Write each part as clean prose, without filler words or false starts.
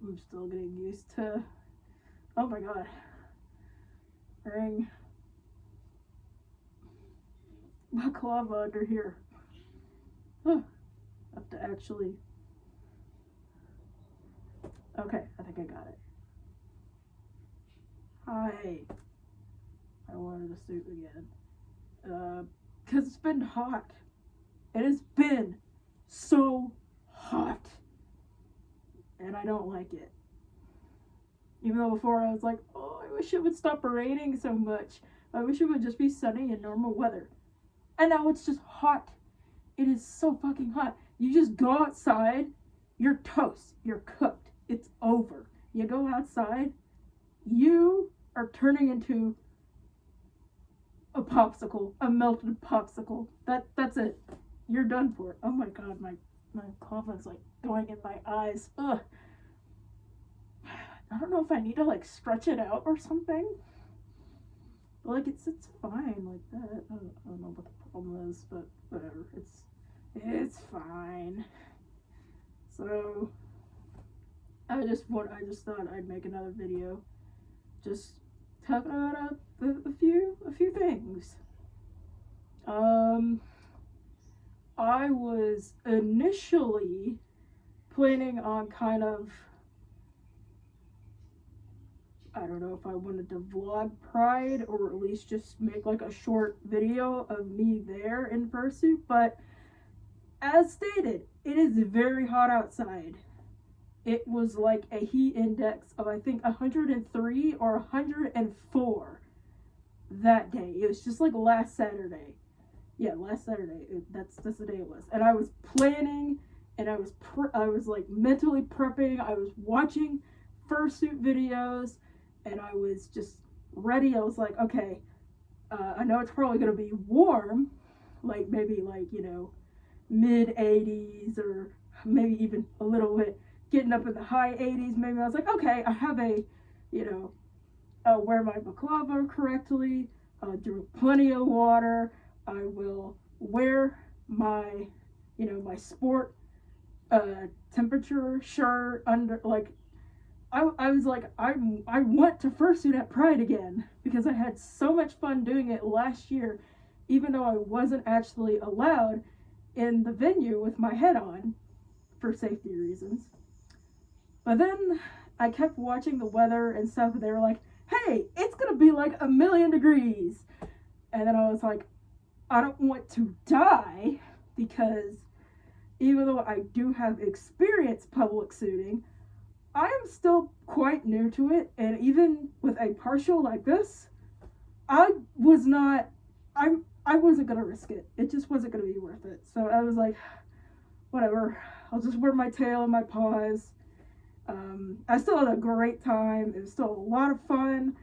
I'm still getting used to, oh my god, wearing baklava under here. Huh. I have to actually, okay, I think I got it. Hi. I wanted a suit again. Because it's been hot. It has been so hot. And I don't like it. Even though before I was like, oh, I wish it would stop raining so much. I wish it would just be sunny and normal weather. And now it's just hot. It is so fucking hot. You just go outside, you're toast. You're cooked. It's over. You go outside, you are turning into a popsicle, a melted popsicle. That's it. You're done for. Oh my god, my coffee is like going in my eyes. Ugh. I don't know if I need to like stretch it out or something. But like it's fine like that. I don't know what the problem is, but whatever. It's fine. So I just thought I'd make another video, just talking about a few things. I was initially planning on kind of, I don't know if I wanted to vlog Pride or at least just make like a short video of me there in fursuit, but as stated, it is very hot outside. It was like a heat index of I think 103 or 104 that day. It was just like last Saturday. Yeah, last Saturday. That's the day it was. And I was planning, and I was like mentally prepping. I was watching fursuit videos, and I was just ready. I was like, okay, I know it's probably gonna be warm, like maybe like mid 80s or maybe even a little bit getting up in the high 80s. Maybe I was like, okay, I have I'll wear my baklava correctly, drink plenty of water. I will wear my, my sport temperature shirt under, like, I was like, I want to fursuit at Pride again because I had so much fun doing it last year, even though I wasn't actually allowed in the venue with my head on for safety reasons. But then I kept watching the weather and stuff, and they were like, hey, it's gonna be like 1,000,000 degrees. And then I was like, I don't want to die, because even though I do have experience public suiting, I am still quite new to it. And even with a partial like this, I wasn't gonna risk it. It just wasn't gonna be worth it. So I was like, whatever, I'll just wear my tail and my paws. I still had a great time. It was still a lot of fun.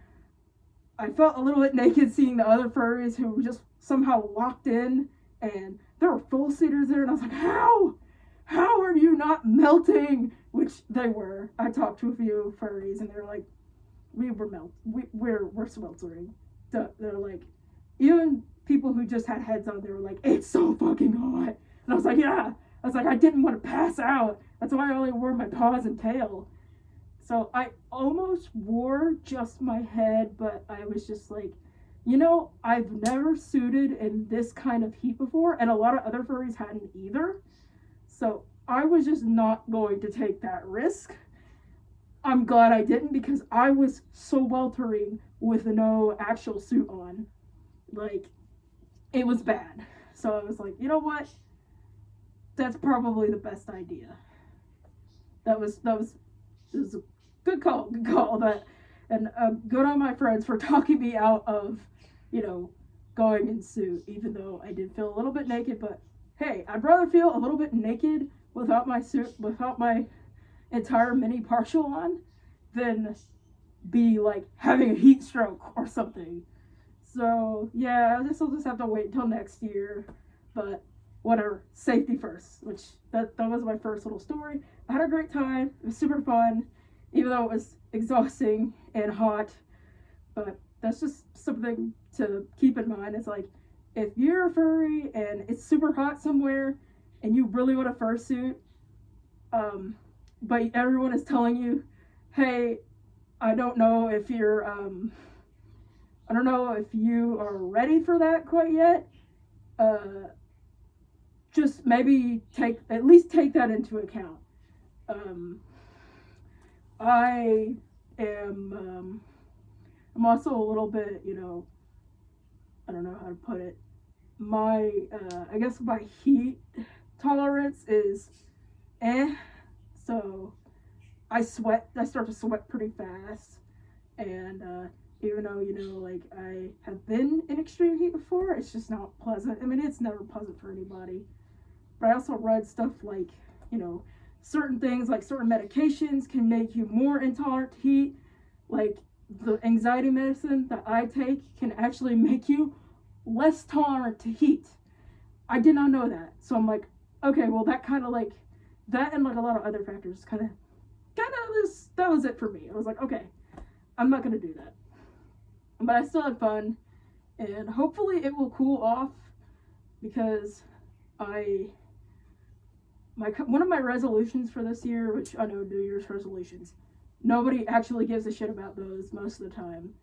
I felt a little bit naked seeing the other furries who just somehow locked in, and there were full suiters there, and I was like, how are you not melting? Which they were. I talked to a few furries, and they were like, we're sweltering. They're like, even people who just had heads on, they were like, it's so fucking hot. And I was like, yeah. I was like, I didn't want to pass out. That's why I only wore my paws and tail. So I almost wore just my head, but I was just like, I've never suited in this kind of heat before, and a lot of other furries hadn't either. So I was just not going to take that risk. I'm glad I didn't, because I was so weltering with no actual suit on. Like, it was bad. So I was like, you know what? That's probably the best idea. That was a good call. And good on my friends for talking me out of, going in suit, even though I did feel a little bit naked. But hey, I'd rather feel a little bit naked without my suit, without my entire mini partial on, than be like having a heat stroke or something. So yeah, I guess I'll just have to wait until next year. But whatever, safety first. Which that was my first little story. I had a great time. It was super fun, even though it was exhausting and hot. But that's just something to keep in mind. It's like, if you're a furry and it's super hot somewhere and you really want a fursuit, but everyone is telling you hey, I don't know if you're, I don't know if you are ready for that quite yet. Just maybe at least take that into account. I am, I'm also a little bit, I don't know how to put it. I guess my heat tolerance is so I start to sweat pretty fast, and even though like I have been in extreme heat before, it's just not pleasant. I mean, it's never pleasant for anybody. But I also read stuff like certain things, like certain medications can make you more intolerant to heat. Like the anxiety medicine that I take can actually make you less tolerant to heat. I did not know that, so I'm like, okay, well that kind of like that and like a lot of other factors kind of that was it for me. I was like, okay, I'm not gonna do that, but I still had fun, and hopefully it will cool off, because one of my resolutions for this year, which I know New Year's resolutions, nobody actually gives a shit about those most of the time.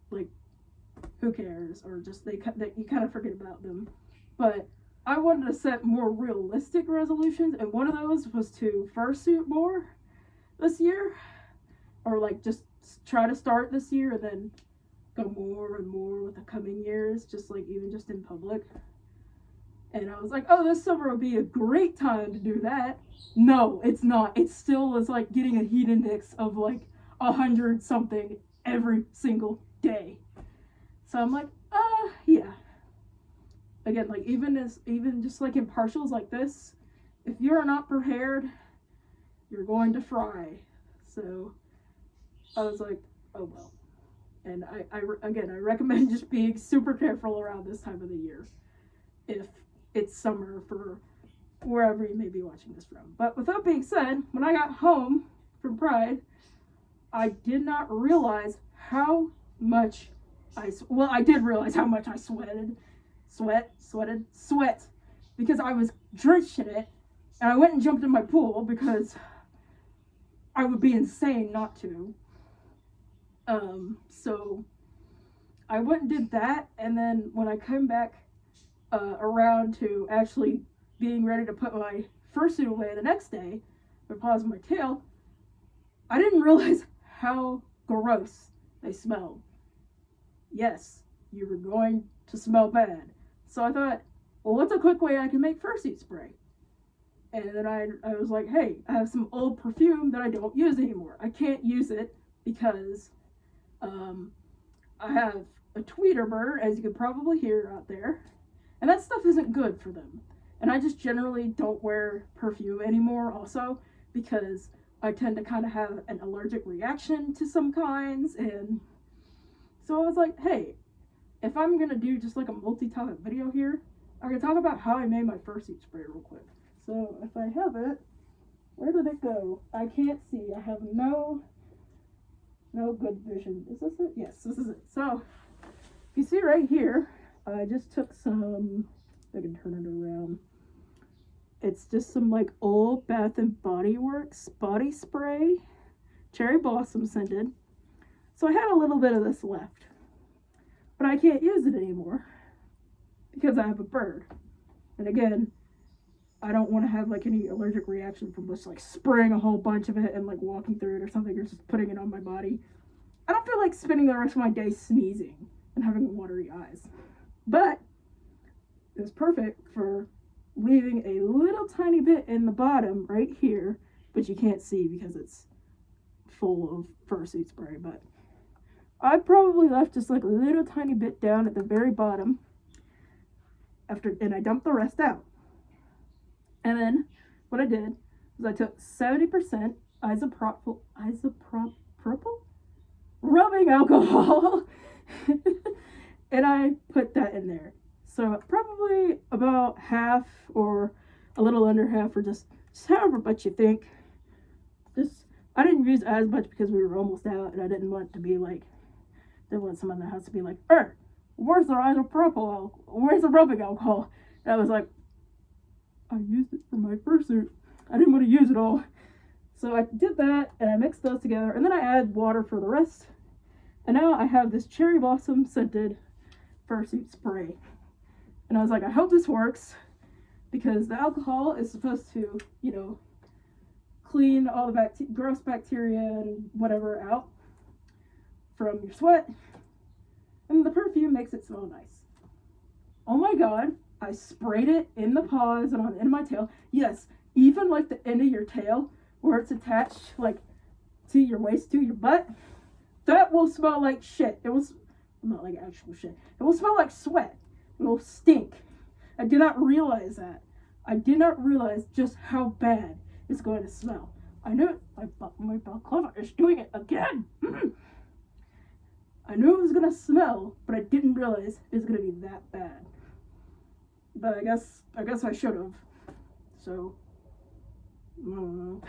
Like, who cares? Or just you kind of forget about them. But I wanted to set more realistic resolutions, and one of those was to fursuit more this year, or like just try to start this year and then go more and more with the coming years, just like even just in public. And I was like, oh, this summer would be a great time to do that. No, it's not. It still is like getting a heat index of like 100 something every single day. So I'm like, yeah. Again, like even just like in partials like this, if you're not prepared, you're going to fry. So I was like, oh well. And I recommend just being super careful around this time of the year, if it's summer for wherever you may be watching this from. But with that being said, when I got home from Pride, I did not realize how much I did realize how much I sweat, because I was drenched in it, and I went and jumped in my pool because I would be insane not to. So I went and did that, and then when I came back around to actually being ready to put my fursuit away the next day, my paws and my tail, I didn't realize how gross they smelled. Yes, you were going to smell bad. So I thought, well, what's a quick way I can make fursuit spray? And then I was like, hey, I have some old perfume that I don't use anymore. I can't use it because I have a tweeter bird, as you could probably hear out there, and that stuff isn't good for them. And I just generally don't wear perfume anymore also, because I tend to kind of have an allergic reaction to some kinds. And so I was like, hey, if I'm going to do just like a multi-topic video here, I'm going to talk about how I made my fursuit spray real quick. So if I have it, where did it go? I can't see. I have no good vision. Is this it? Yes, this is it. So if you see right here, I just took some, I can turn it around. It's just some like old Bath and Body Works body spray, cherry blossom scented. So I had a little bit of this left, but I can't use it anymore because I have a bird. And again, I don't want to have like any allergic reaction from just like spraying a whole bunch of it and like walking through it or something, or just putting it on my body. I don't feel like spending the rest of my day sneezing and having watery eyes. But it was perfect for leaving a little tiny bit in the bottom right here, but you can't see because it's full of fursuit spray. But I probably left just like a little tiny bit down at the very bottom and I dumped the rest out. And then what I did was I took 70% isopropyl rubbing alcohol and I put that in there. So probably about half or a little under half, or just however much you think. I didn't use as much because we were almost out, and I didn't want someone in the house to be like, where's the isopropyl? Where's the rubbing alcohol? And I was like, I used it for my fursuit. I didn't want to use it all. So I did that, and I mixed those together, and then I add water for the rest. And now I have this cherry blossom scented fursuit spray. And I was like, I hope this works, because the alcohol is supposed to, clean all the gross bacteria and whatever out from your sweat. And the perfume makes it smell nice. Oh my god, I sprayed it in the paws and on the end of my tail. Yes, even like the end of your tail, where it's attached like to your waist, to your butt. That will smell like shit. It was not like actual shit. It will smell like sweat. It will stink. I did not realize that. I did not realize just how bad it's going to smell. I knew it. My balaclava is doing it again. I knew it was going to smell, but I didn't realize it was going to be that bad. But I guess I should have. So, I don't know.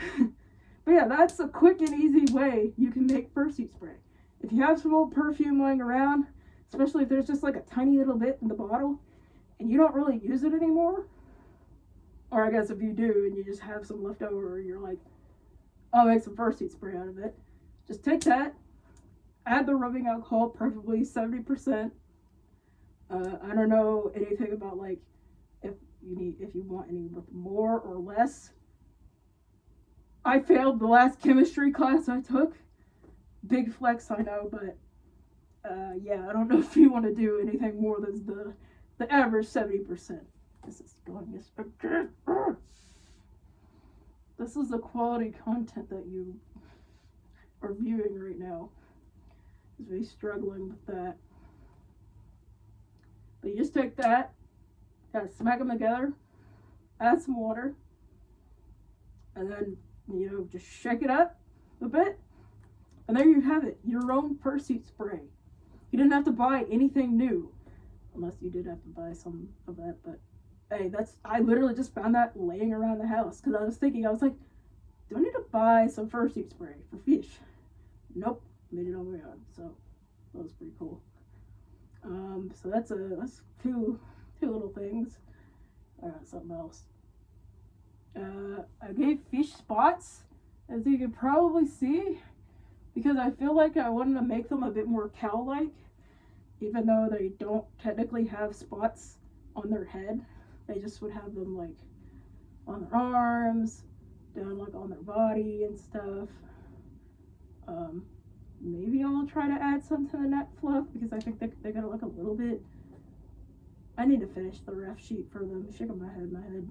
But yeah, that's a quick and easy way you can make fursuit spray. If you have some old perfume lying around, especially if there's just like a tiny little bit in the bottle, and you don't really use it anymore, or I guess if you do and you just have some left over, you're like, I'll make some fursuit spray out of it. Just take that, add the rubbing alcohol, preferably 70%. I don't know anything about like if you want any with more or less. I failed the last chemistry class I took. Big flex, I know, but yeah, I don't know if you want to do anything more than the average 70%. This is going this again. This is the quality content that you are viewing right now. Is me struggling with that. But you just take that, smack them together, add some water, and then just shake it up a bit, and there you have it, your own fursuit spray. You didn't have to buy anything new, unless you did have to buy some of that, but hey, I literally just found that laying around the house, because I was like, do I need to buy some fursuit spray for Feesh? Nope, made it on my own, so that was pretty cool. So that's two little things. I got something else. I gave Feesh spots, as you can probably see, because I feel like I wanted to make them a bit more cow-like, even though they don't technically have spots on their head. They just would have them like on their arms, down like on their body and stuff. Maybe I'll try to add some to the neck fluff, because I think they gotta look a little bit. I need to finish the ref sheet for them. Shaking my head.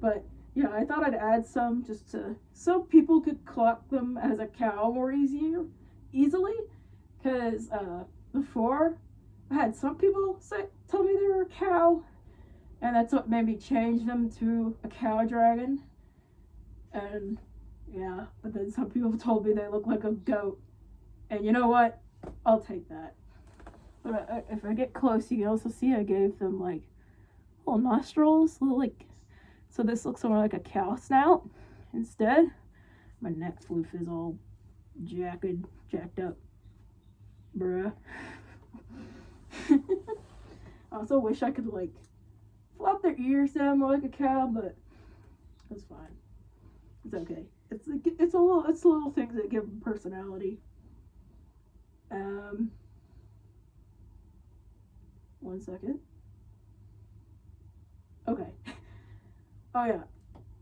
But yeah, I thought I'd add some just so people could clock them as a cow more easily. Because before, I had some people tell me they were a cow, and that's what made me change them to a cow dragon. And yeah, but then some people told me they look like a goat, and you know what? I'll take that. But if I get close, you can also see I gave them like little nostrils, so this looks more like a cow snout instead. My neck floof is all jacked up, bruh. I also wish I could like flop their ears down more like a cow, but that's fine. It's okay. It's little things that give them personality. One second. Okay. Oh yeah.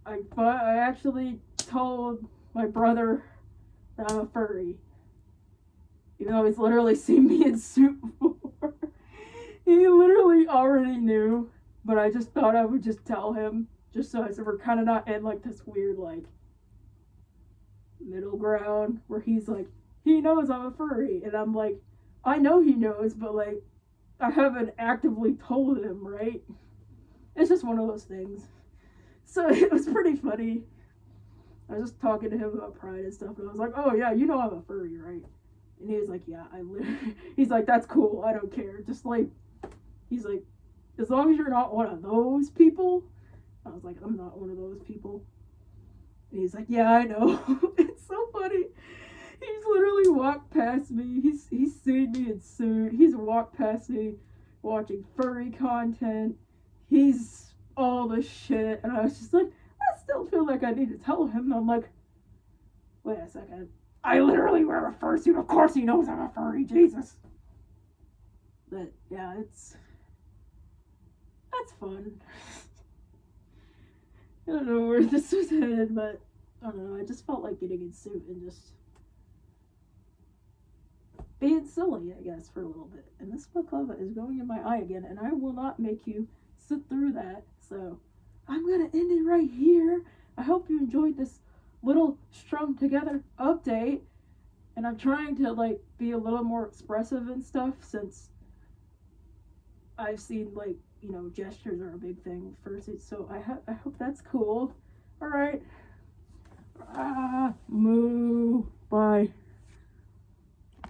I actually told my brother that I'm a furry. Even though he's literally seen me in suit before. He literally already knew, but I just thought I would just tell him, just so we're kind of not in like this weird like middle ground where he's like, he knows I'm a furry, and I'm like, I know he knows, but like I haven't actively told him, right? It's just one of those things. So it was pretty funny. I was just talking to him about pride and stuff, and I was like, oh yeah, you know I'm a furry, right? And he was like, yeah, he's like, that's cool, I don't care. Just like, he's like, as long as you're not one of those people. I was like, I'm not one of those people. And he's like, yeah, I know. It's so funny. He's literally walked past me. He's seen me in suit. He's walked past me watching furry content. He's all the shit. And I was just like, that's still feel like I need to tell him. I'm like, wait a second. I literally wear a fursuit. Of course he knows I'm a furry. Jesus. But yeah, that's fun. I don't know where this was headed, but I don't know. I just felt like getting in suit and just being silly, I guess, for a little bit. And this baklava is going in my eye again, and I will not make you sit through that. So I'm gonna end it right here. I hope you enjoyed this little strung together update. And I'm trying to like be a little more expressive and stuff, since I've seen like, you know, gestures are a big thing with fursuits. So I hope that's cool. All right. Moo. Bye.